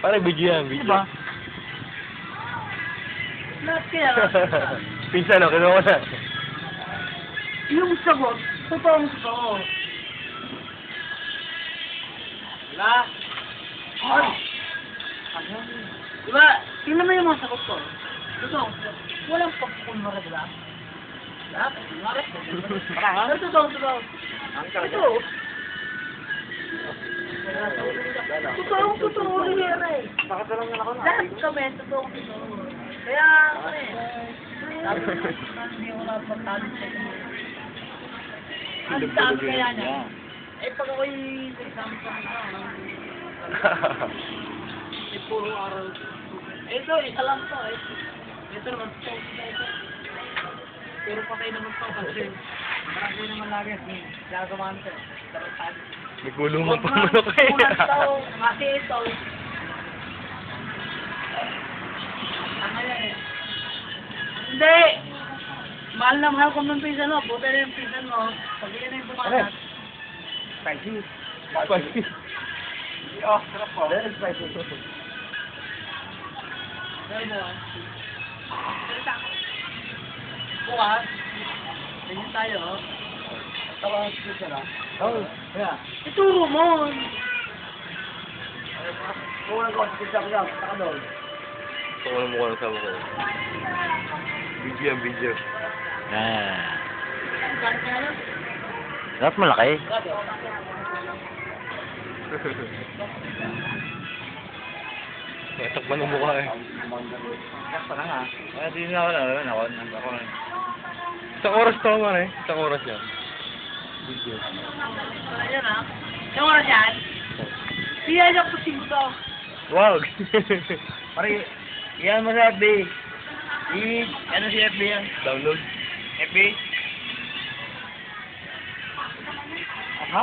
Parang video yan, video. Diba? Lahat kaya. Pinsan, okay mo na. Yung sagot, totoong totoo. Wala. Ay! Ano? Diba, tingnan mo yung mga sagot ko. Totoo. Walang pagkukunwara, diba? Lahat, kunwara. Parang, totoo. Totoo. Totoo rin yan eh. Bakit lang yan ako na? Lahat kami, totoo. Kaya, sabi ko, hindi ko napagtalo sa inyo. Ang sabi kaya niya, pag ako'y exam sa mga, puro araw. Ito, isa lang to. Ito naman, ito. Pero patay naman to kasi marami naman lagi. Gagamaan to. May gulungan pa manok eh. Kasi ito. Hindi! Mahal na mahal ko ng pinsan mo. Buta na yung pinsan mo. Pag yun na yung bumanat. Spicy. Spicy. Oh, sarap po. Very spicy. Very buwan. Bukas. Tingin tayo. Tawa ang pinsan na. Oh, Yeah. Ituro mo. Kulang ko. Sige lang. Saka doon. ito ko na mukha ng sama ko. Video yan, video. Dapat malaki. Takpan ng mukha eh. Parang nga. Hindi na ako. Isang oras to man eh. Isang oras yan. Video. Ayan ah. Yung oras yan. Siya yung pusinto. Wag! Pare, yan mo sa FB. Ano si FB yan? Download. FB? Aha.